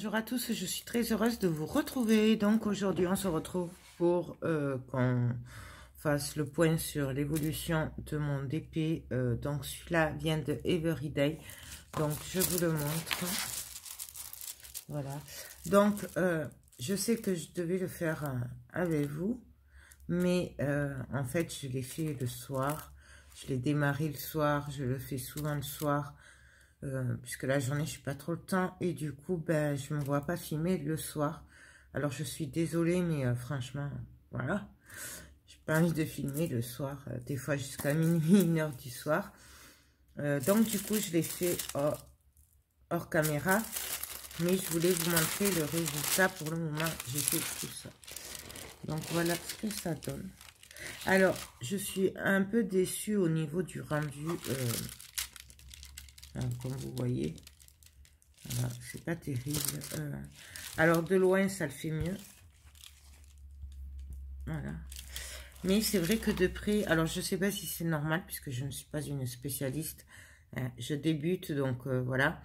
Bonjour à tous, je suis très heureuse de vous retrouver. Donc aujourd'hui on se retrouve pour qu'on fasse le point sur l'évolution de mon DP. Donc celui-là vient de Everyday, donc je vous le montre. Voilà, donc je sais que je devais le faire avec vous, mais en fait je l'ai fait le soir. Je l'ai démarré le soir, je le fais souvent le soir. Puisque la journée, je n'ai pas trop le temps. Et du coup, ben, je ne me vois pas filmer le soir. Alors, je suis désolée, mais franchement, voilà. J'ai pas envie de filmer le soir. Des fois, jusqu'à minuit, 1h du soir. Donc, du coup, je l'ai fait hors caméra. Mais je voulais vous montrer le résultat. Pour le moment, j'ai fait tout ça. Donc, voilà ce que ça donne. Alors, je suis un peu déçue au niveau du rendu. Comme vous voyez. Voilà, c'est pas terrible. Alors de loin ça le fait mieux. Voilà. Mais c'est vrai que de près, alors je sais pas si c'est normal puisque je ne suis pas une spécialiste. Je débute donc voilà.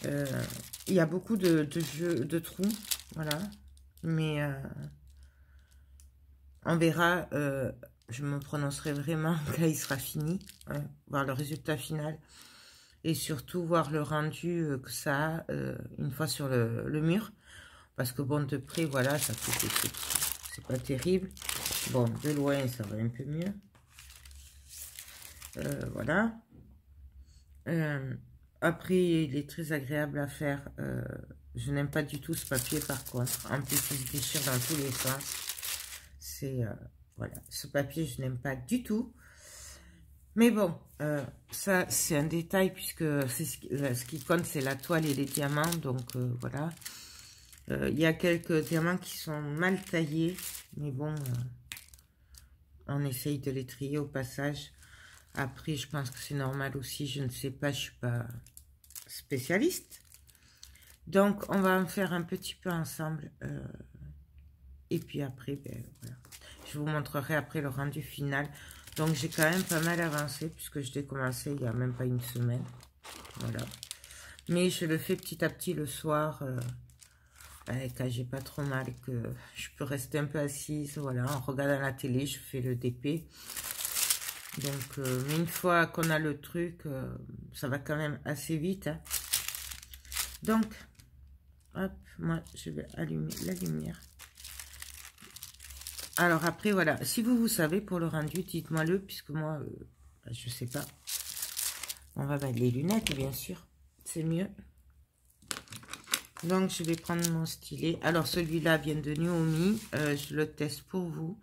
Il y a beaucoup de jeux, de trous. Voilà. Mais on verra. Je me prononcerai vraiment quand il sera fini. Voir le résultat final. Et surtout voir le rendu que ça a une fois sur le mur. Parce que bon, de près, voilà, ça fait c'est pas terrible. Bon, de loin, ça va un peu mieux. Voilà. Après, il est très agréable à faire. Je n'aime pas du tout ce papier par contre. En plus, il se déchire dans tous les sens. C'est, voilà, ce papier, je n'aime pas du tout. Mais bon, ça c'est un détail puisque c'est ce qui compte, c'est la toile et les diamants. Donc voilà, il y a quelques diamants qui sont mal taillés, mais bon, on essaye de les trier au passage. Après, je pense que c'est normal aussi, je ne sais pas, je suis pas spécialiste. Donc, on va en faire un petit peu ensemble. Et puis après, ben, voilà. Je vous montrerai après le rendu final. Donc, j'ai quand même pas mal avancé puisque je l'ai commencé il n'y a même pas une semaine. Voilà. Mais je le fais petit à petit le soir. Quand j'ai pas trop mal, que je peux rester un peu assise. Voilà, en regardant la télé, je fais le DP. Donc, mais une fois qu'on a le truc, ça va quand même assez vite. Hein. Donc, hop, moi, je vais allumer la lumière. Alors après, voilà, si vous savez pour le rendu, dites-moi-le, puisque moi, je sais pas. On va mettre les lunettes, bien sûr, c'est mieux. Donc, je vais prendre mon stylet. Alors, celui-là vient de Nuomi, je le teste pour vous.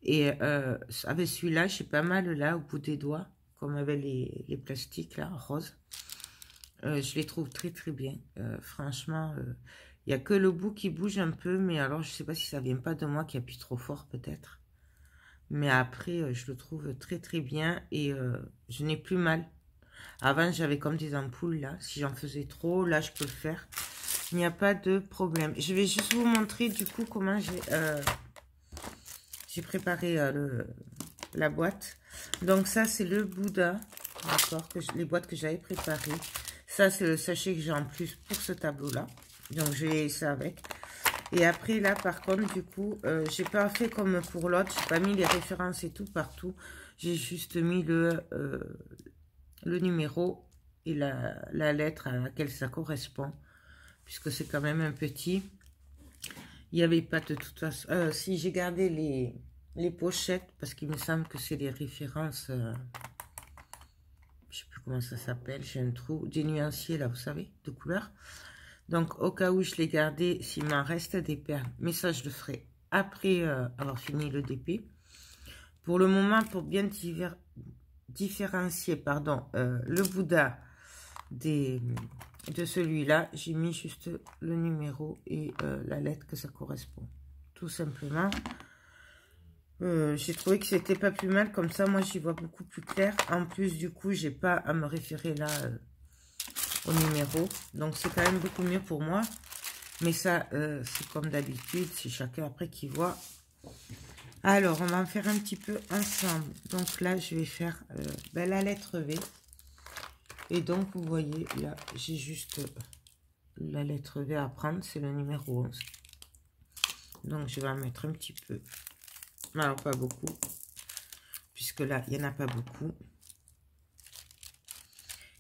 Et avec celui-là, j'ai pas mal là, au bout des doigts, comme avec les plastiques, là, roses. Je les trouve très, très bien. Franchement, il n'y a que le bout qui bouge un peu, mais alors je sais pas si ça vient pas de moi qui appuie trop fort peut-être. Mais après, je le trouve très très bien et je n'ai plus mal. Avant, j'avais comme des ampoules là. Si j'en faisais trop, là, je peux le faire. Il n'y a pas de problème. Je vais juste vous montrer du coup comment j'ai préparé la boîte. Donc ça, c'est le Bouddha. D'accord, les boîtes que j'avais préparées. Ça, c'est le sachet que j'ai en plus pour ce tableau-là. Donc, j'ai ça avec. Et après, là, par contre, du coup, j'ai pas fait comme pour l'autre. J'ai pas mis les références et tout partout. J'ai juste mis le numéro et la lettre à laquelle ça correspond. Puisque c'est quand même un petit. Il n'y avait pas de toute façon... si, j'ai gardé les pochettes parce qu'il me semble que c'est les références... je sais plus comment ça s'appelle, j'ai un trou, des nuanciers là, vous savez, de couleurs. Donc, au cas où je l'ai gardé, s'il m'en reste des perles, mais ça, je le ferai après avoir fini le DP. Pour le moment, pour bien différencier, pardon, le Bouddha de celui-là, j'ai mis juste le numéro et la lettre que ça correspond. Tout simplement. J'ai trouvé que c'était pas plus mal, comme ça moi j'y vois beaucoup plus clair. En plus du coup j'ai pas à me référer là au numéro, donc c'est quand même beaucoup mieux pour moi. Mais ça c'est comme d'habitude, c'est chacun après qui voit. Alors on va en faire un petit peu ensemble. Donc là je vais faire la lettre V. Et donc vous voyez là j'ai juste la lettre V à prendre, c'est le numéro 11. Donc, je vais en mettre un petit peu. Alors, pas beaucoup. Puisque là, il n'y en a pas beaucoup.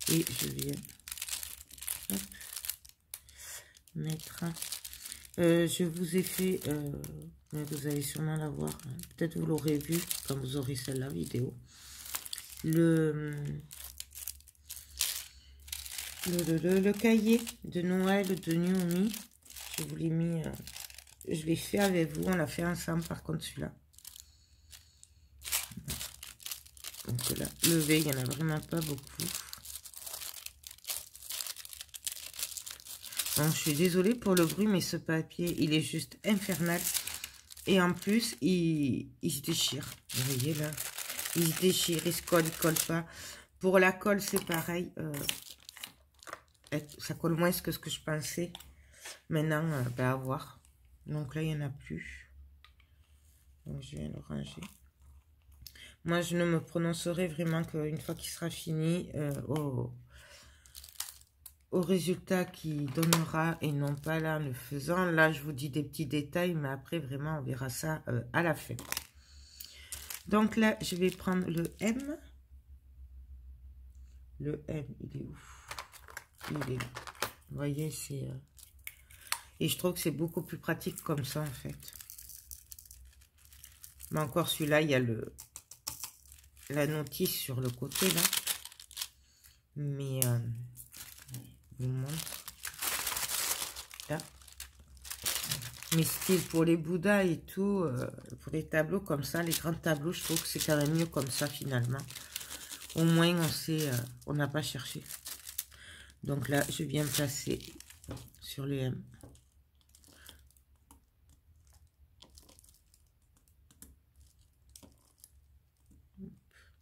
Et je viens hop, mettre... je vous ai fait... mais vous allez sûrement la voir. Hein. Peut-être vous l'aurez vu quand vous aurez celle-là vidéo. Le cahier de Noël de Naomi. Je vous l'ai mis... je l'ai fait avec vous. On l'a fait ensemble par contre celui-là. Donc là, le V, il n'y en a vraiment pas beaucoup. Donc, je suis désolée pour le bruit, mais ce papier, il est juste infernal. Et en plus, il se déchire. Vous voyez là, il se déchire, il se colle, il colle pas. Pour la colle, c'est pareil. Ça colle moins que ce que je pensais. Maintenant, ben, à voir. Donc là, il n'y en a plus. Donc, je viens le ranger. Moi, je ne me prononcerai vraiment qu'une fois qu'il sera fini au résultat qu'il donnera et non pas là en le faisant. Là, je vous dis des petits détails, mais après, vraiment, on verra ça à la fin. Donc là, je vais prendre le M. Le M, il est où? Il est là. Vous voyez, c'est... Et je trouve que c'est beaucoup plus pratique comme ça, en fait. Mais encore celui-là, il y a la notice sur le côté, là. Mais... je vous montre. Là. Mais style pour les Bouddhas et tout, pour les tableaux comme ça, les grands tableaux, je trouve que c'est quand même mieux comme ça, finalement. Au moins, on sait, on n'a pas cherché. Donc là, je viens placer sur le M.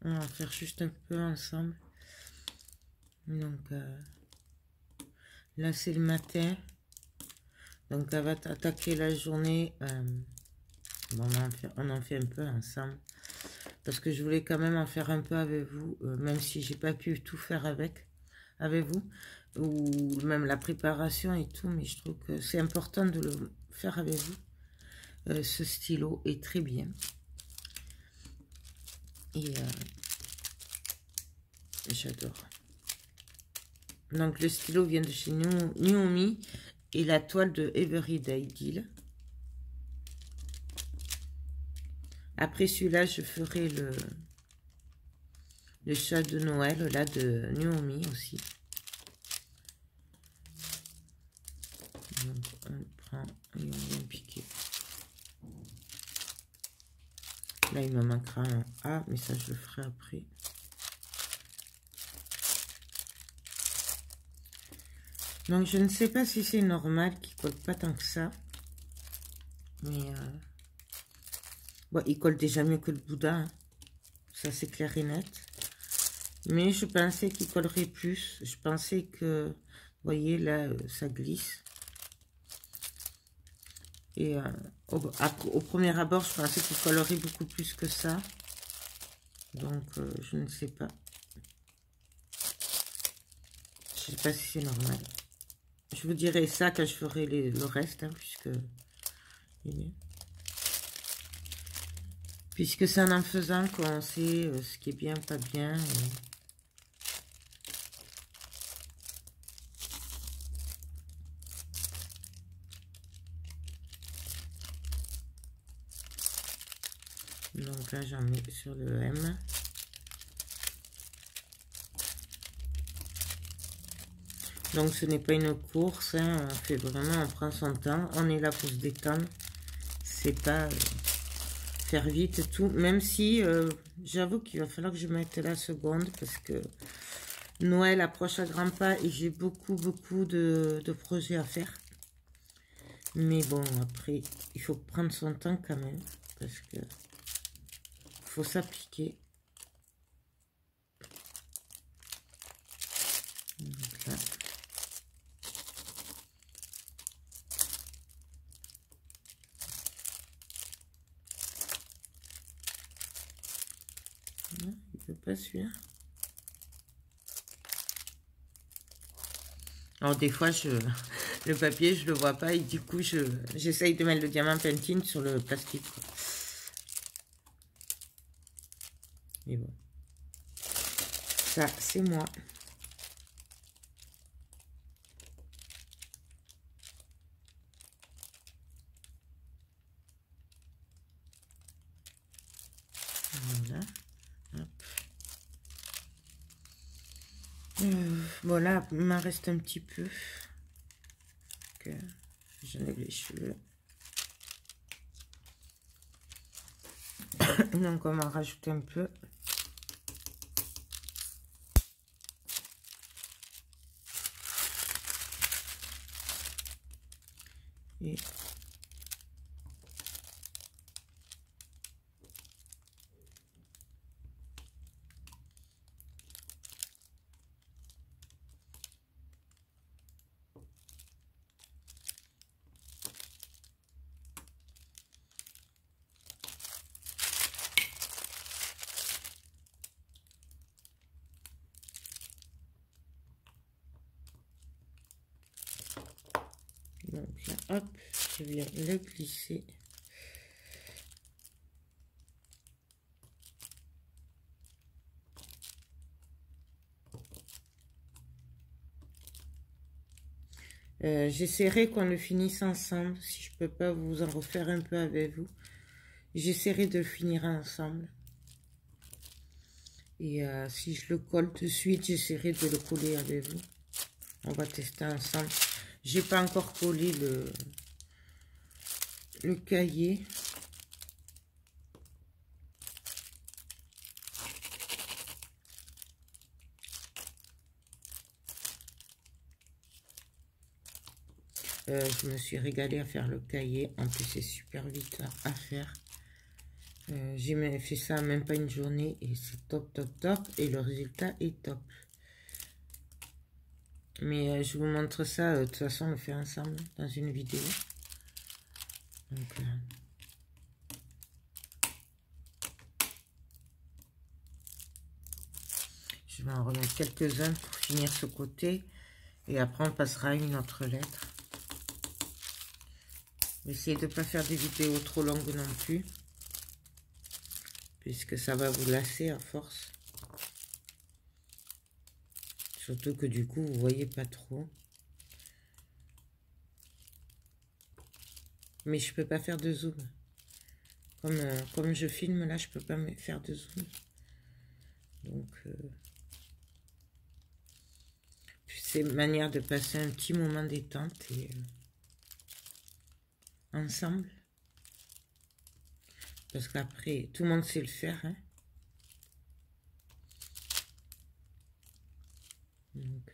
On va faire juste un peu ensemble. Donc, là, c'est le matin. Donc, elle va attaquer la journée. Bon, on en fait un peu ensemble. Parce que je voulais quand même en faire un peu avec vous. Même si j'ai pas pu tout faire avec vous. Ou même la préparation et tout. Mais je trouve que c'est important de le faire avec vous. Ce stylo est très bien. Et j'adore. Donc, le stylo vient de chez Naomi. Et la toile de Everyday Deal. Après celui-là, je ferai le chat de Noël, là, de Naomi aussi. Donc, on prend et on vient piquer. Là, il me manquera un A, mais ça, je le ferai après. Donc, je ne sais pas si c'est normal qu'il ne colle pas tant que ça. Mais, bon, il colle déjà mieux que le Bouddha. Hein. Ça, c'est clair et net. Mais je pensais qu'il collerait plus. Je pensais que, vous voyez, là, ça glisse. Et au premier abord, je pensais qu'il collerait beaucoup plus que ça. Donc, je ne sais pas. Je ne sais pas si c'est normal. Je vous dirai ça quand je ferai le reste, hein, puisque c'est en faisant qu'on sait ce qui est bien, pas bien. Donc là, j'en mets sur le M. Donc, ce n'est pas une course. Hein, on fait vraiment, on prend son temps. On est là pour se détendre. C'est pas faire vite et tout. Même si, j'avoue qu'il va falloir que je mette la seconde. Parce que Noël approche à grands pas. Et j'ai beaucoup de projets à faire. Mais bon, après, il faut prendre son temps quand même. Parce que faut s'appliquer. Donc là. Non, il ne peut pas suivre. Alors des fois, le papier, je le vois pas et du coup, j'essaye de mettre le diamant pentine sur le plastique, quoi. Mais bon, ça, c'est moi. Voilà. Hop. Voilà, il m'en reste un petit peu. J'enlève les cheveux. Donc on va en rajouter un peu. Et donc là, hop, je viens le glisser. J'essaierai qu'on le finisse ensemble. Si je peux pas vous en refaire un peu avec vous, j'essaierai de le finir ensemble. Et si je le colle tout de suite, j'essaierai de le coller avec vous. On va tester ensemble. J'ai pas encore collé le cahier. Je me suis régalée à faire le cahier. En plus, c'est super vite à faire. J'ai fait ça même pas une journée et c'est top, top, top. Et le résultat est top. Mais je vous montre ça, de toute façon, on le fait ensemble dans une vidéo. Donc, je vais en remettre quelques-uns pour finir ce côté. Et après, on passera à une autre lettre. Essayez de ne pas faire des vidéos trop longues non plus. Puisque ça va vous lasser à force. Surtout que du coup, vous voyez pas trop. Mais je peux pas faire de zoom. Comme je filme là, je peux pas me faire de zoom. Donc, c'est une manière de passer un petit moment détente et ensemble. Parce qu'après, tout le monde sait le faire. Hein. Donc,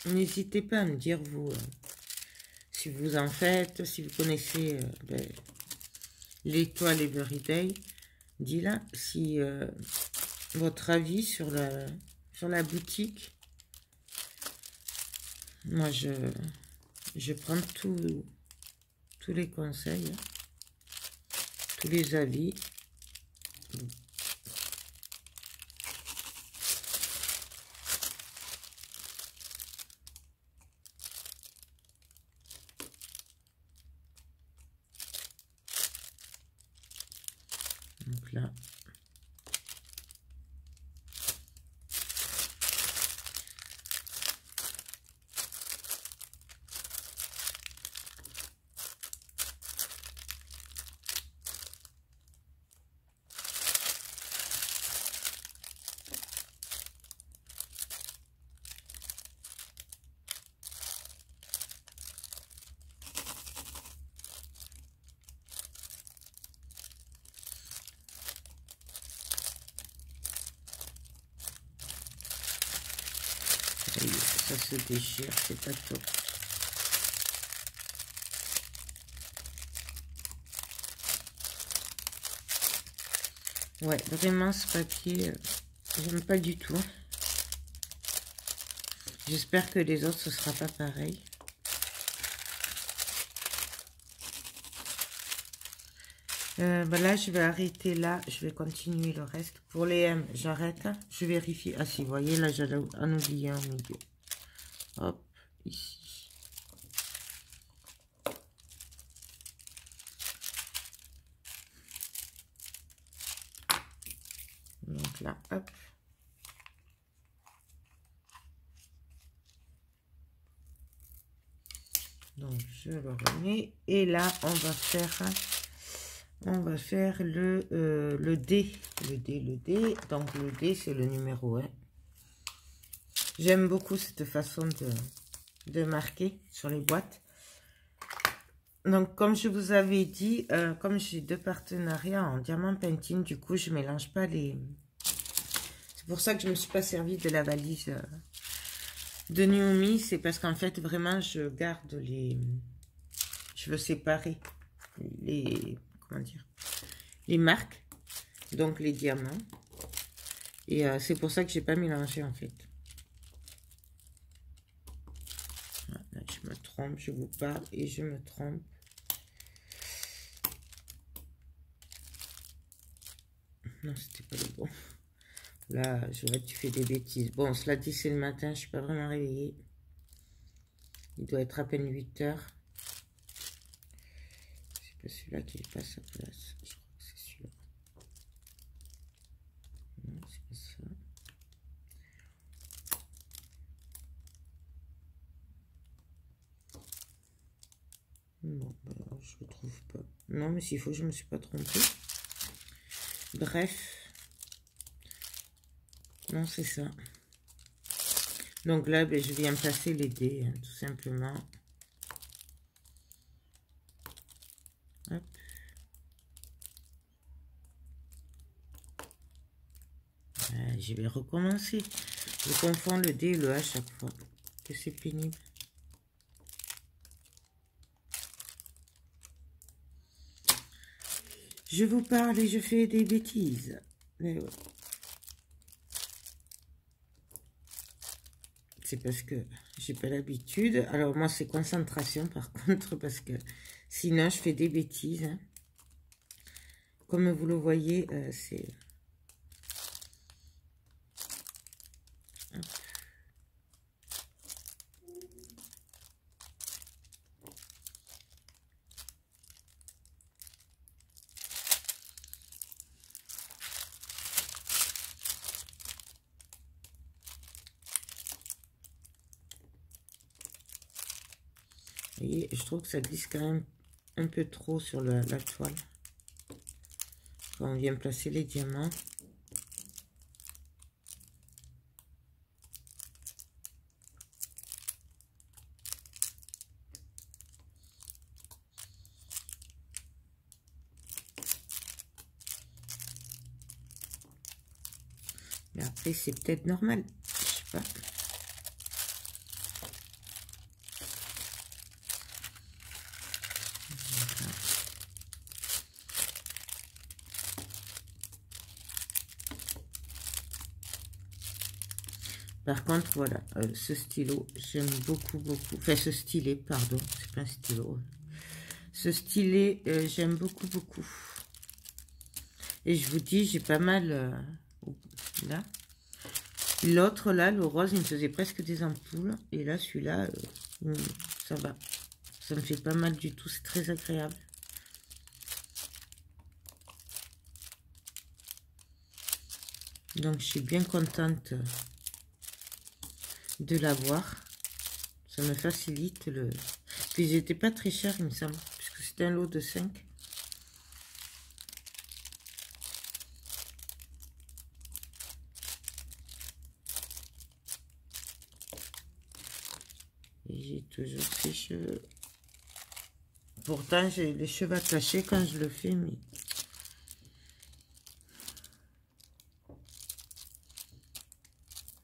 n'hésitez pas à me dire, vous, si vous en faites, si vous connaissez l'étoile Everyday, dis-la, si votre avis sur la boutique. Moi, je prends tous les conseils, tous les avis. Donc là, ça se déchire, c'est pas top. Ouais, vraiment ce papier, j'aime pas du tout. J'espère que les autres, ce sera pas pareil. Ben là, je vais arrêter là. Je vais continuer le reste. Pour les M, j'arrête. Je vérifie. Ah si, vous voyez, là, j'allais en oublier un au milieu. Hop, ici. Donc là, hop. Donc, je le remets. Et là, on va faire le D. Le D. Donc, le D, c'est le numéro 1. J'aime beaucoup cette façon de marquer sur les boîtes. Donc, comme je vous avais dit, comme j'ai 2 partenariats en diamant painting, du coup, je mélange pas les... C'est pour ça que je ne me suis pas servi de la valise de Nuomi. C'est parce qu'en fait, vraiment, je garde les... Je veux séparer les... Comment dire? Les marques, donc les diamants. Et c'est pour ça que j'ai pas mélangé, en fait. Voilà, je me trompe, je vous parle et je me trompe. Non, c'était pas le bon. Là, j'aurais dû faire des bêtises. Bon, cela dit, c'est le matin, je suis pas vraiment réveillée. Il doit être à peine 8 heures. C'est pas celui-là qui est pas à sa place. Je crois que c'est celui-là. Non, c'est pas ça. Bon, alors, je le trouve pas. Non, mais s'il faut, je me suis pas trompée. Bref. Non, c'est ça. Donc là, ben, je viens placer les dés, hein, tout simplement. Hop. Je vais recommencer. Je confonds le D et le A à chaque fois. Que c'est pénible. Je vous parle et je fais des bêtises. Mais ouais. C'est parce que j'ai pas l'habitude. Alors moi, c'est concentration par contre, parce que sinon, je fais des bêtises. Hein. Comme vous le voyez, c'est... Vous voyez, je trouve que ça glisse quand même un peu trop sur la toile. Quand on vient placer les diamants. Mais après, c'est peut-être normal. Je sais pas. Par contre, voilà, ce stylo, j'aime beaucoup. Enfin, ce stylet, pardon, c'est pas un stylo. Ce stylet, j'aime beaucoup. Et je vous dis, j'ai pas mal, là. L'autre, là, le rose, il me faisait presque des ampoules. Et là, celui-là, ça va. Ça me fait pas mal du tout, c'est très agréable. Donc, je suis bien contente de l'avoir. Ça me facilite le... Puis, ils n'étaient pas très chers, il me semble, puisque c'était un lot de 5. Et j'ai toujours ces cheveux. Pourtant, j'ai les cheveux attachés quand je le fais, mais...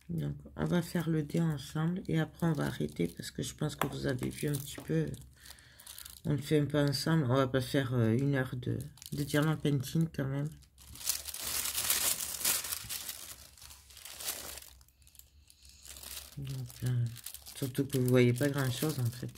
Donc, on va faire le dé ensemble et après, on va arrêter parce que je pense que vous avez vu un petit peu. On le fait un peu ensemble. On va pas faire 1 heure de diamant painting quand même. Donc, surtout que vous voyez pas grand chose en fait.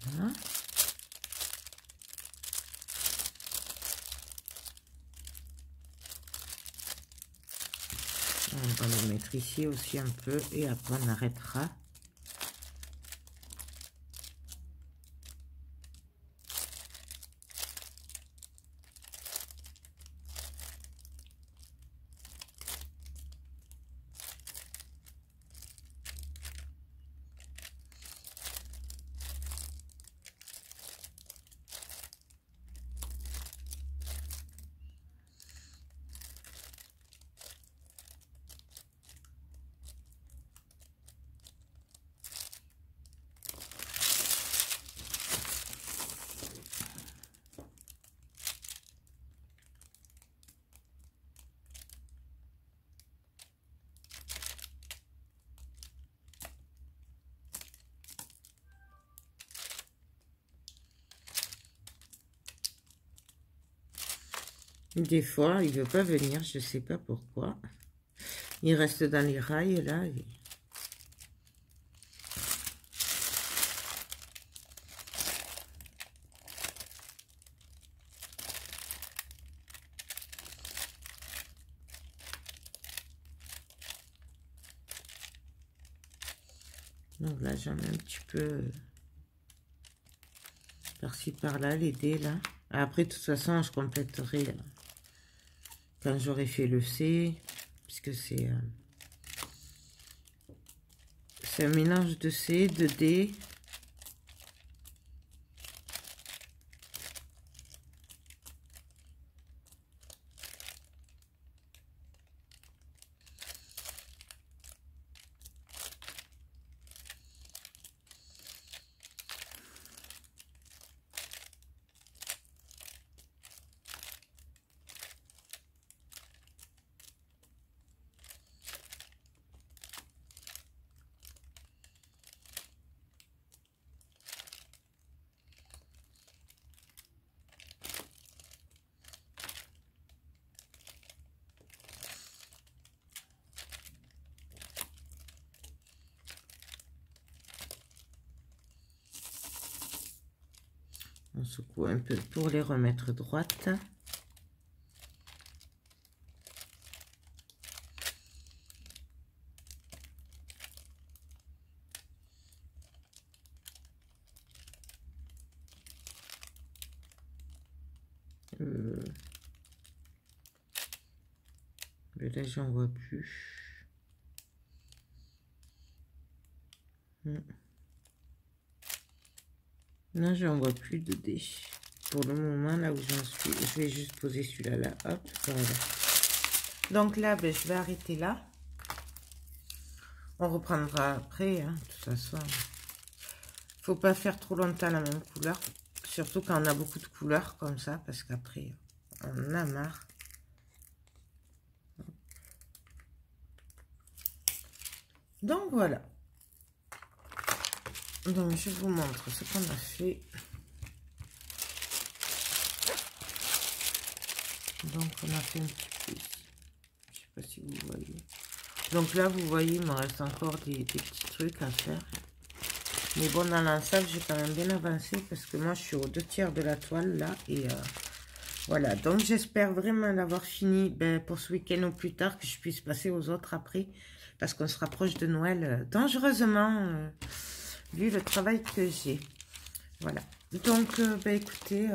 Voilà. On va le mettre ici aussi un peu et après on arrêtera. Des fois, il veut pas venir, je sais pas pourquoi. Il reste dans les rails là. Donc là, j'en ai un petit peu par-ci par-là, l'aider là. Après, de toute façon, je compléterai quand j'aurai fait le C, puisque c'est un mélange de C, de D. On secoue un peu pour les remettre droites. Mais là, j'en vois plus. Non, j'en vois plus de dés. Pour le moment, là où j'en suis, je vais juste poser celui-là, là. Hop, voilà. Donc là, ben, je vais arrêter là. On reprendra après, hein, de toute façon. Faut pas faire trop longtemps la même couleur. Surtout quand on a beaucoup de couleurs comme ça, parce qu'après, on en a marre. Donc voilà. Donc je vous montre ce qu'on a fait. Donc on a fait un petit peu ici. Je sais pas si vous voyez. Donc là vous voyez, il me reste encore des petits trucs à faire. Mais bon, dans l'ensemble, j'ai quand même bien avancé parce que moi je suis aux 2/3 de la toile là. Et voilà, donc j'espère vraiment l'avoir fini pour ce week-end ou plus tard, que je puisse passer aux autres après. Parce qu'on se rapproche de Noël dangereusement, vu le travail que j'ai. Voilà. Donc, écoutez,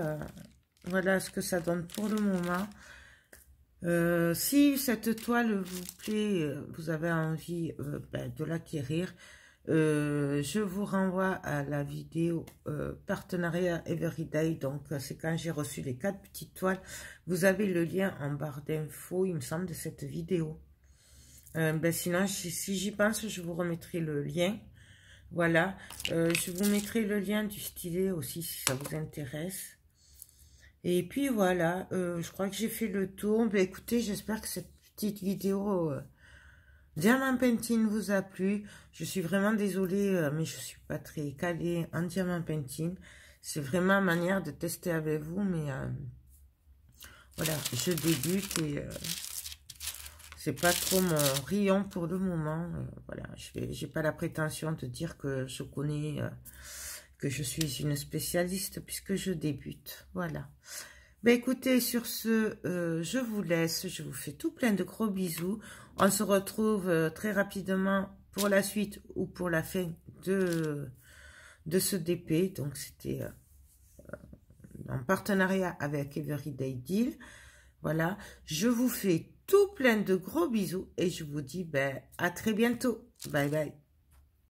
voilà ce que ça donne pour le moment. Si cette toile vous plaît, vous avez envie de l'acquérir, Je vous renvoie à la vidéo partenariat Everyday. Donc, c'est quand j'ai reçu les 4 petites toiles. Vous avez le lien en barre d'infos, il me semble, de cette vidéo. Ben sinon, si j'y pense, je vous remettrai le lien. Voilà. Je vous mettrai le lien du stylet aussi, si ça vous intéresse. Et puis, voilà. Je crois que j'ai fait le tour. Ben écoutez, j'espère que cette petite vidéo... Diamant painting vous a plu. Je suis vraiment désolée, mais je suis pas très calée en diamant painting. C'est vraiment ma manière de tester avec vous, mais voilà, je débute et c'est pas trop mon rayon pour le moment. Voilà, j'ai pas la prétention de dire que je connais, que je suis une spécialiste puisque je débute. Voilà. Ben écoutez, sur ce, je vous laisse, je vous fais tout plein de gros bisous. On se retrouve très rapidement pour la suite ou pour la fin de ce DP. Donc c'était en partenariat avec Everyday Deal. Voilà, je vous fais tout plein de gros bisous et je vous dis ben, à très bientôt. Bye bye.